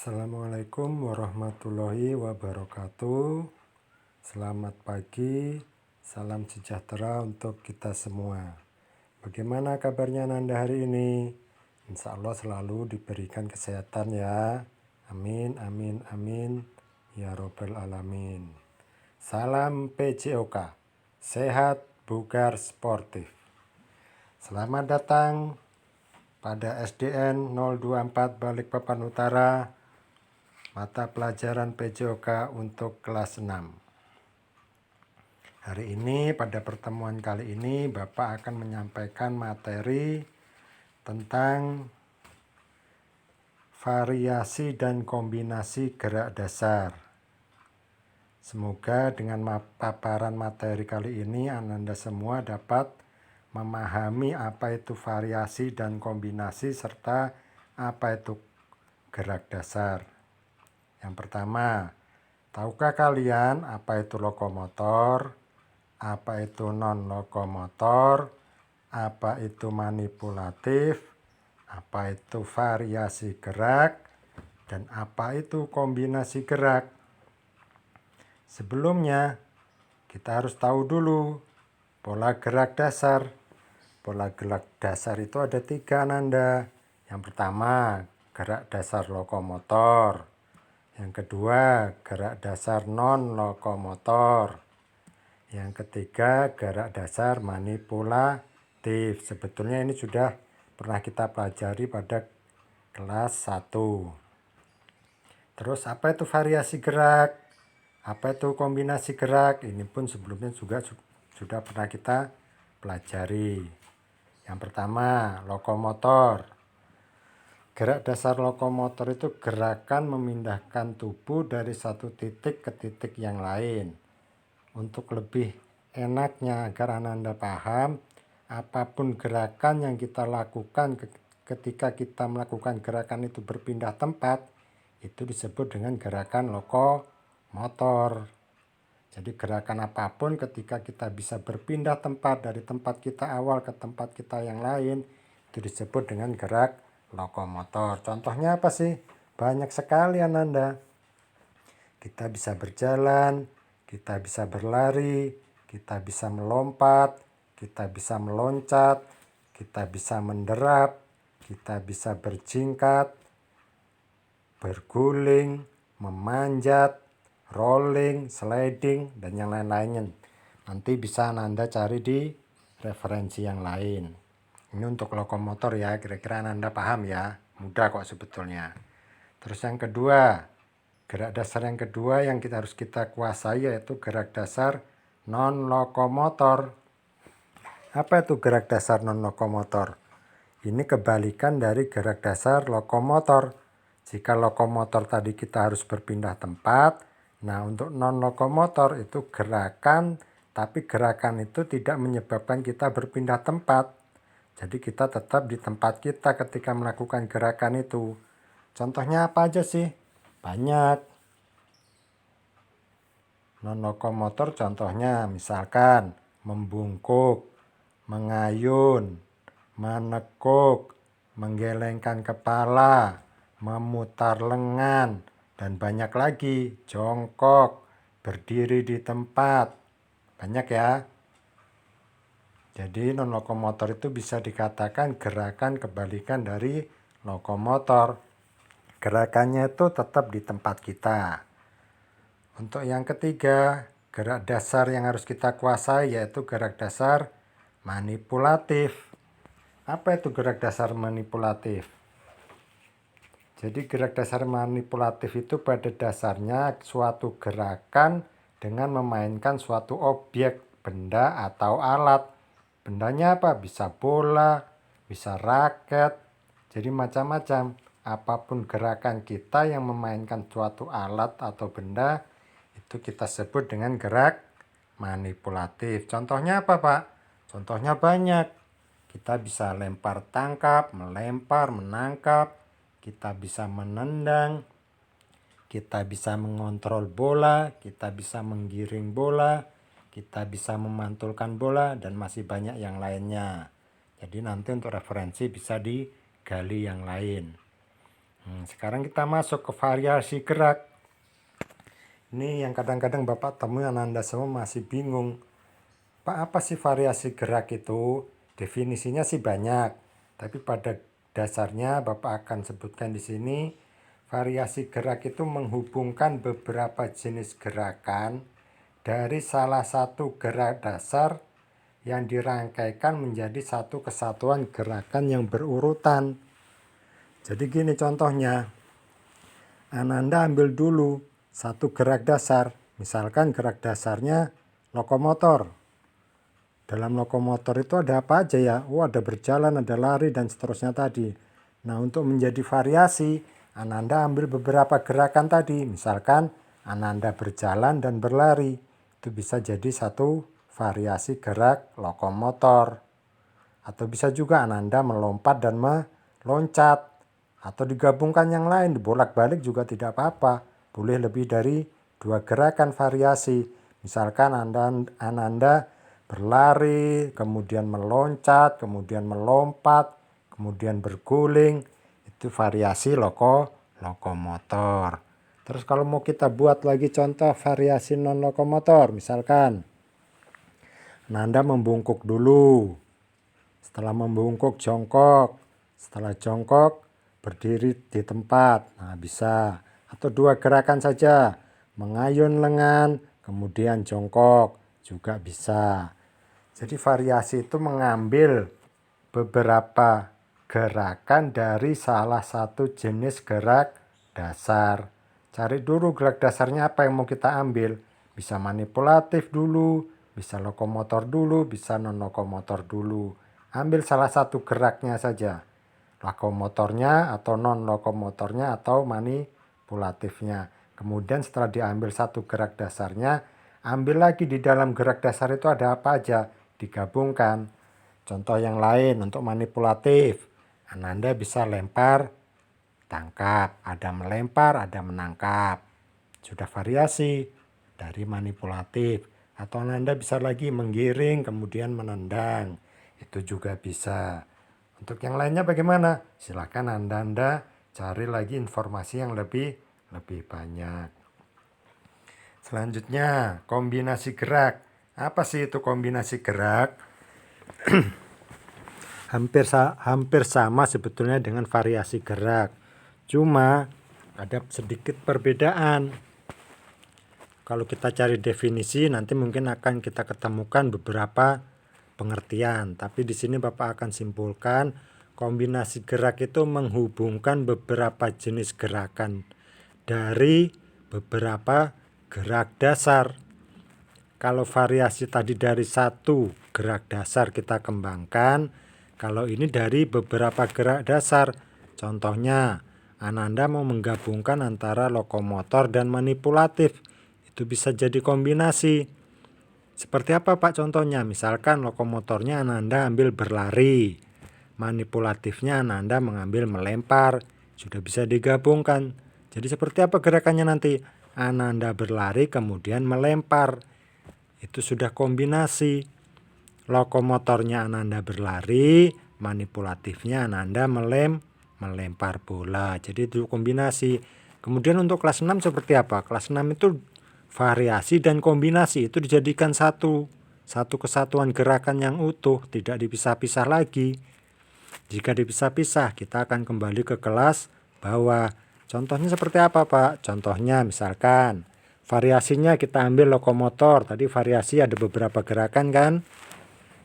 Assalamualaikum warahmatullahi wabarakatuh. Selamat pagi, salam sejahtera untuk kita semua. Bagaimana kabarnya Nanda hari ini? Insya Allah selalu diberikan kesehatan ya. Amin, amin, amin. Ya Robbal Alamin. Salam PJOK, sehat, bugar, sportif. Selamat datang pada SDN 024 Balikpapan Utara, mata pelajaran PJOK untuk kelas 6. Hari ini, pada pertemuan kali ini, Bapak akan menyampaikan materi tentang variasi dan kombinasi gerak dasar. Semoga dengan paparan materi kali ini, Anda semua dapat memahami apa itu variasi dan kombinasi serta apa itu gerak dasar. Yang pertama, tahukah kalian apa itu lokomotor, apa itu non-lokomotor, apa itu manipulatif, apa itu variasi gerak, dan apa itu kombinasi gerak? Sebelumnya, kita harus tahu dulu pola gerak dasar. Pola gerak dasar itu ada 3, Nanda. Yang pertama, gerak dasar lokomotor. Yang kedua, gerak dasar non-lokomotor. Yang ketiga, gerak dasar manipulatif. Sebetulnya ini sudah pernah kita pelajari pada kelas 1. Terus apa itu variasi gerak? Apa itu kombinasi gerak? Ini pun sebelumnya juga sudah pernah kita pelajari. Yang pertama, lokomotor. Gerak dasar lokomotor itu gerakan memindahkan tubuh dari satu titik ke titik yang lain. Untuk lebih enaknya agar Anda paham, apapun gerakan yang kita lakukan ketika kita melakukan gerakan itu berpindah tempat, itu disebut dengan gerakan lokomotor. Jadi gerakan apapun ketika kita bisa berpindah tempat dari tempat kita awal ke tempat kita yang lain, itu disebut dengan gerak lokomotor. Contohnya apa sih? Banyak sekali Ananda. Kita bisa berjalan, kita bisa berlari, kita bisa melompat, kita bisa meloncat, kita bisa menderap, kita bisa berjingkat, berguling, memanjat, rolling, sliding, dan yang lain-lainnya. Nanti bisa Anda cari di referensi yang lain. Ini untuk lokomotor ya, kira-kira Anda paham ya. Mudah kok sebetulnya. Terus yang kedua, gerak dasar yang kedua yang harus kita kuasai yaitu gerak dasar non-lokomotor. Apa itu gerak dasar non-lokomotor? Ini kebalikan dari gerak dasar lokomotor. Jika lokomotor tadi kita harus berpindah tempat, nah untuk non-lokomotor itu gerakan, tapi gerakan itu tidak menyebabkan kita berpindah tempat. Jadi kita tetap di tempat kita ketika melakukan gerakan itu. Contohnya apa aja sih? Banyak. Non-lokomotor contohnya misalkan membungkuk, mengayun, menekuk, menggelengkan kepala, memutar lengan, dan banyak lagi, jongkok, berdiri di tempat. Banyak ya. Jadi non-lokomotor itu bisa dikatakan gerakan kebalikan dari lokomotor. Gerakannya itu tetap di tempat kita. Untuk yang ketiga, gerak dasar yang harus kita kuasai yaitu gerak dasar manipulatif. Apa itu gerak dasar manipulatif? Jadi gerak dasar manipulatif itu pada dasarnya suatu gerakan dengan memainkan suatu objek, benda atau alat. Bendanya apa? Bisa bola, bisa raket, jadi macam-macam. Apapun gerakan kita yang memainkan suatu alat atau benda, itu kita sebut dengan gerak manipulatif. Contohnya apa, Pak? Contohnya banyak. Kita bisa lempar tangkap, melempar, menangkap, kita bisa menendang, kita bisa mengontrol bola, kita bisa menggiring bola, kita bisa memantulkan bola, dan masih banyak yang lainnya. Jadi nanti untuk referensi bisa digali yang lain. Sekarang kita masuk ke variasi gerak. Ini yang kadang-kadang Bapak temui Anda semua masih bingung. Pak, apa sih variasi gerak itu? Definisinya sih banyak, tapi pada dasarnya Bapak akan sebutkan di sini. Variasi gerak itu menghubungkan beberapa jenis gerakan dari salah satu gerak dasar yang dirangkaikan menjadi satu kesatuan gerakan yang berurutan. Jadi gini contohnya, Ananda ambil dulu satu gerak dasar, misalkan gerak dasarnya lokomotor. Dalam lokomotor itu ada apa aja ya? Ada berjalan, ada lari, dan seterusnya tadi. Nah, untuk menjadi variasi, Ananda ambil beberapa gerakan tadi. Misalkan Ananda berjalan dan berlari. Itu bisa jadi satu variasi gerak lokomotor. Atau bisa juga Ananda melompat dan meloncat. Atau digabungkan yang lain, dibolak-balik juga tidak apa-apa. Boleh lebih dari 2 gerakan variasi. Misalkan Ananda berlari, kemudian meloncat, kemudian melompat, kemudian berguling. Itu variasi lokomotor. Terus kalau mau kita buat lagi contoh variasi non-lokomotor, misalkan Ananda membungkuk dulu. Setelah membungkuk jongkok. Setelah jongkok berdiri di tempat. Nah, bisa. Atau 2 gerakan saja. Mengayun lengan, kemudian jongkok juga bisa. Jadi variasi itu mengambil beberapa gerakan dari salah satu jenis gerak dasar. Cari dulu gerak dasarnya apa yang mau kita ambil. Bisa manipulatif dulu, bisa lokomotor dulu, bisa non-lokomotor dulu. Ambil salah satu geraknya saja. Lokomotornya atau non-lokomotornya atau manipulatifnya. Kemudian setelah diambil satu gerak dasarnya, ambil lagi di dalam gerak dasar itu ada apa aja, digabungkan. Contoh yang lain untuk manipulatif, Ananda bisa lempar, tangkap, ada melempar, ada menangkap. Sudah variasi dari manipulatif. Atau Ananda bisa lagi menggiring kemudian menendang. Itu juga bisa. Untuk yang lainnya bagaimana? Silakan Anda cari lagi informasi yang lebih banyak. Selanjutnya, kombinasi gerak. Apa sih itu kombinasi gerak? hampir sama sebetulnya dengan variasi gerak. Cuma ada sedikit perbedaan. Kalau kita cari definisi nanti mungkin akan kita ketemukan beberapa pengertian, tapi di sini Bapak akan simpulkan kombinasi gerak itu menghubungkan beberapa jenis gerakan dari beberapa gerak dasar. Kalau variasi tadi dari satu gerak dasar kita kembangkan, kalau ini dari beberapa gerak dasar. Contohnya, Ananda mau menggabungkan antara lokomotor dan manipulatif. Itu bisa jadi kombinasi. Seperti apa Pak contohnya? Misalkan lokomotornya Ananda ambil berlari, manipulatifnya Ananda mengambil melempar, sudah bisa digabungkan. Jadi seperti apa gerakannya nanti? Ananda berlari kemudian melempar. Itu sudah kombinasi. Lokomotornya Ananda berlari, manipulatifnya Ananda melempar bola. Jadi itu kombinasi. Kemudian untuk kelas 6 seperti apa? Kelas 6 itu variasi dan kombinasi itu dijadikan satu kesatuan gerakan yang utuh, tidak dipisah-pisah lagi. Jika dipisah-pisah, kita akan kembali ke kelas bawah. Contohnya seperti apa Pak? Contohnya misalkan variasinya kita ambil lokomotor. Tadi variasi ada beberapa gerakan kan?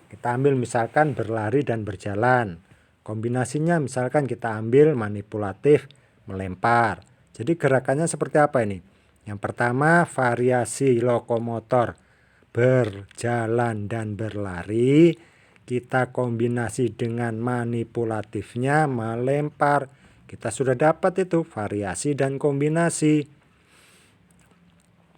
Kita ambil misalkan berlari dan berjalan. Kombinasinya misalkan kita ambil manipulatif, melempar. Jadi gerakannya seperti apa ini? Yang pertama variasi lokomotor berjalan dan berlari. Kita kombinasi dengan manipulatifnya melempar. Kita sudah dapat itu variasi dan kombinasi.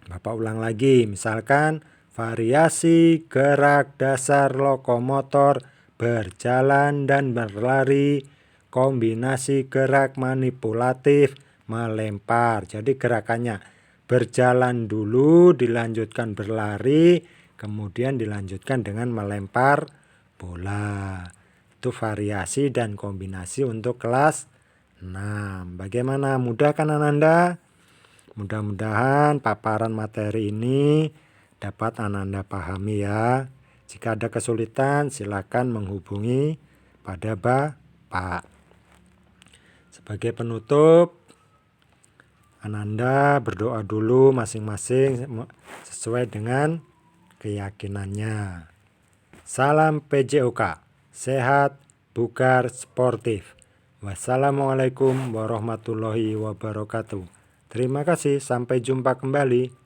Bapak ulang lagi, misalkan variasi gerak dasar lokomotor berjalan dan berlari, kombinasi gerak manipulatif melempar. Jadi gerakannya berjalan dulu, dilanjutkan berlari, kemudian dilanjutkan dengan melempar bola. Itu variasi dan kombinasi untuk kelas Nah, bagaimana? Mudah kan Ananda? Mudah-mudahan paparan materi ini dapat Ananda pahami ya. Jika ada kesulitan, silakan menghubungi pada Bapak. Sebagai penutup, Ananda berdoa dulu masing-masing sesuai dengan keyakinannya. Salam PJOK, sehat, bugar, sportif. Wassalamualaikum warahmatullahi wabarakatuh. Terima kasih, sampai jumpa kembali.